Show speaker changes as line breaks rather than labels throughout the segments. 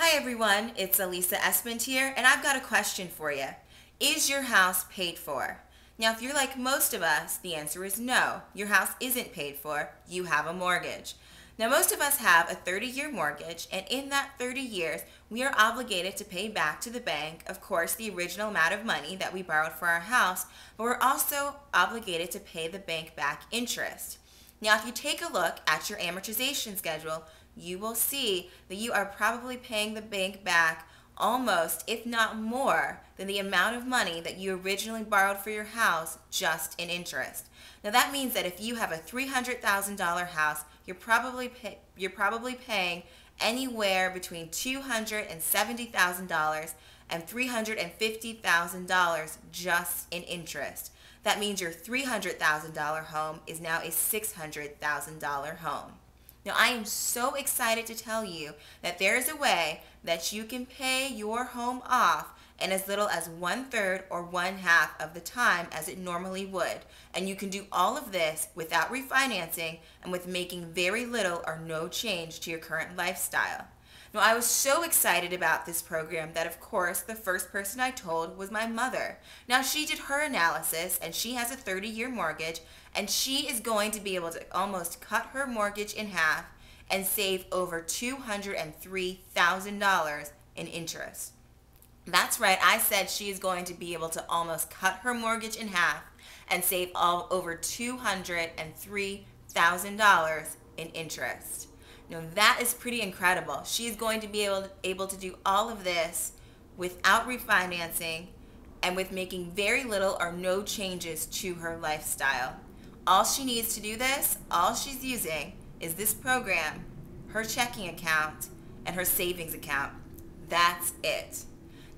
Hi everyone, it's Elisa Esmond here, and I've got a question for you. Is your house paid for? Now, if you're like most of us, the answer is no. Your house isn't paid for. You have a mortgage. Now, most of us have a 30-year mortgage, and in that 30 years, we are obligated to pay back to the bank, of course, the original amount of money that we borrowed for our house, but we're also obligated to pay the bank back interest. Now, if you take a look at your amortization schedule, you will see that you are probably paying the bank back almost, if not more, than the amount of money that you originally borrowed for your house just in interest. Now, that means that if you have a $300,000 house, you're probably paying anywhere between $270,000 and $350,000 just in interest. That means your $300,000 home is now a $600,000 home. Now, I am so excited to tell you that there is a way that you can pay your home off in as little as 1/3 or 1/2 of the time as it normally would. And you can do all of this without refinancing and with making very little or no change to your current lifestyle. Now, I was so excited about this program that, of course, the first person I told was my mother. Now, she did her analysis, and she has a 30-year mortgage, and she is going to be able to almost cut her mortgage in half and save over $203,000 in interest. That's right, I said she is going to be able to almost cut her mortgage in half and save over $203,000 in interest. Now, that is pretty incredible. She's going to be able to do all of this without refinancing and with making very little or no changes to her lifestyle. All she needs to do this, all she's using is this program, her checking account, and her savings account. That's it.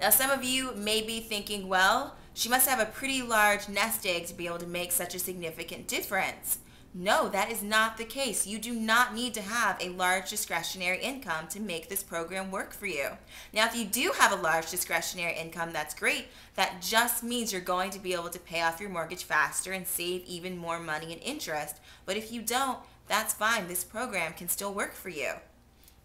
Now, some of you may be thinking, well, she must have a pretty large nest egg to be able to make such a significant difference. No, that is not the case. You do not need to have a large discretionary income to make this program work for you. Now, if you do have a large discretionary income, that's great. That just means you're going to be able to pay off your mortgage faster and save even more money in interest. But if you don't, that's fine. This program can still work for you.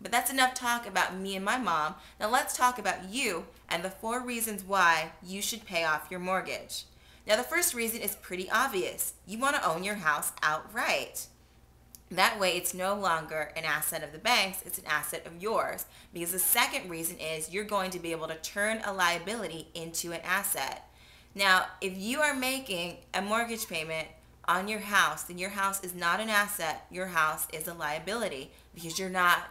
But that's enough talk about me and my mom. Now let's talk about you and the 4 reasons why you should pay off your mortgage. Now, the first reason is pretty obvious. You want to own your house outright. That way, it's no longer an asset of the bank's, it's an asset of yours. Because the second reason is you're going to be able to turn a liability into an asset. Now, if you are making a mortgage payment on your house, then your house is not an asset. Your house is a liability because you're not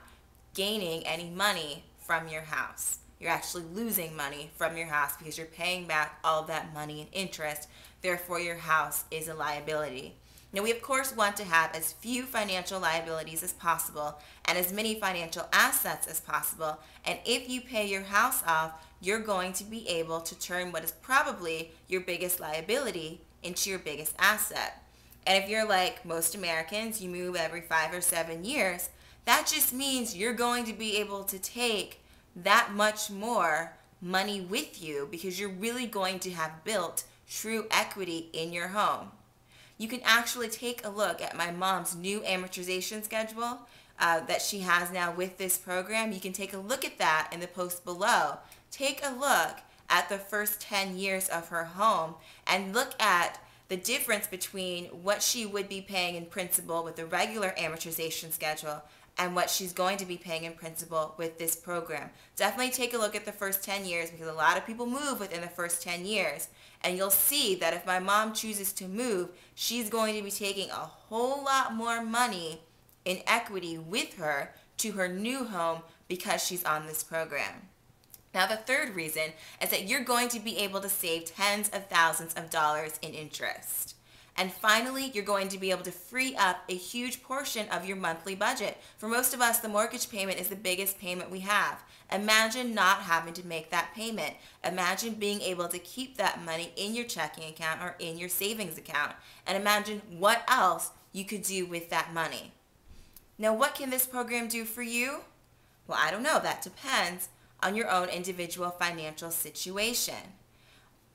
gaining any money from your house. You're actually losing money from your house because you're paying back all of that money in interest. Therefore, your house is a liability. Now, we of course want to have as few financial liabilities as possible and as many financial assets as possible. And if you pay your house off, you're going to be able to turn what is probably your biggest liability into your biggest asset. And if you're like most Americans, you move every 5 or 7 years, that just means you're going to be able to take that much more money with you because you're really going to have built true equity in your home. You can actually take a look at my mom's new amortization schedule that she has now with this program. You can take a look at that in the post below. Take a look at the first 10 years of her home and look at the difference between what she would be paying in principal with the regular amortization schedule and what she's going to be paying in principal with this program. Definitely take a look at the first 10 years because a lot of people move within the first 10 years. And you'll see that if my mom chooses to move, she's going to be taking a whole lot more money in equity with her to her new home because she's on this program. Now, the third reason is that you're going to be able to save tens of thousands of dollars in interest. And finally, you're going to be able to free up a huge portion of your monthly budget. For most of us, the mortgage payment is the biggest payment we have. Imagine not having to make that payment. Imagine being able to keep that money in your checking account or in your savings account. And imagine what else you could do with that money. Now, what can this program do for you? Well, I don't know. That depends on your own individual financial situation.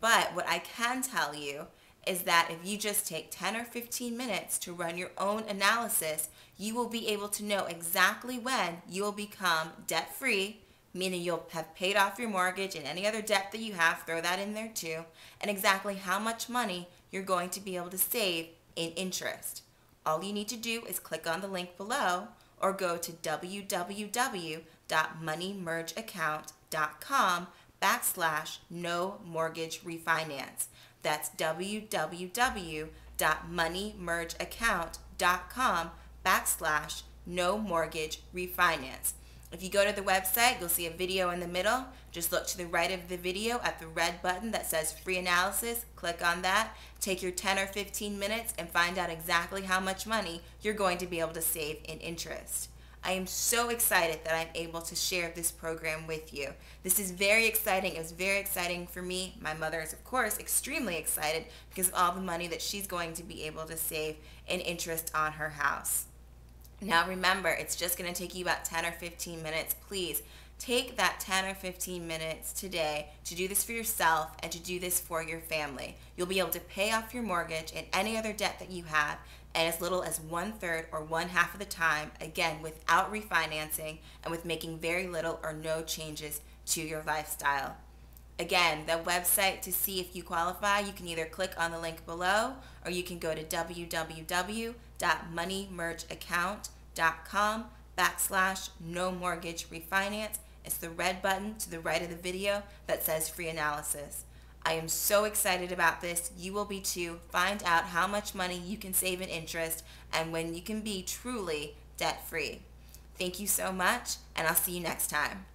But what I can tell you is that if you just take 10 or 15 minutes to run your own analysis, you will be able to know exactly when you will become debt-free, meaning you'll have paid off your mortgage and any other debt that you have, throw that in there too, and exactly how much money you're going to be able to save in interest. All you need to do is click on the link below or go to www.moneymergeaccount.com/no mortgage refinance. That's www.moneymergeaccount.com/no mortgage refinance. If you go to the website, you'll see a video in the middle. Just look to the right of the video at the red button that says free analysis. Click on that. Take your 10 or 15 minutes and find out exactly how much money you're going to be able to save in interest. I am so excited that I'm able to share this program with you. This is very exciting. It was very exciting for me. My mother is, of course, extremely excited because of all the money that she's going to be able to save in interest on her house. Now remember, it's just going to take you about 10 or 15 minutes. Please take that 10 or 15 minutes today to do this for yourself and to do this for your family. You'll be able to pay off your mortgage and any other debt that you have in as little as 1/3 or 1/2 of the time, again, without refinancing and with making very little or no changes to your lifestyle. Again, the website to see if you qualify, you can either click on the link below or you can go to www.moneymergeaccount.com/no mortgage refinance. It's the red button to the right of the video that says free analysis. I am so excited about this. You will be too. Find out how much money you can save in interest and when you can be truly debt free. Thank you so much, and I'll see you next time.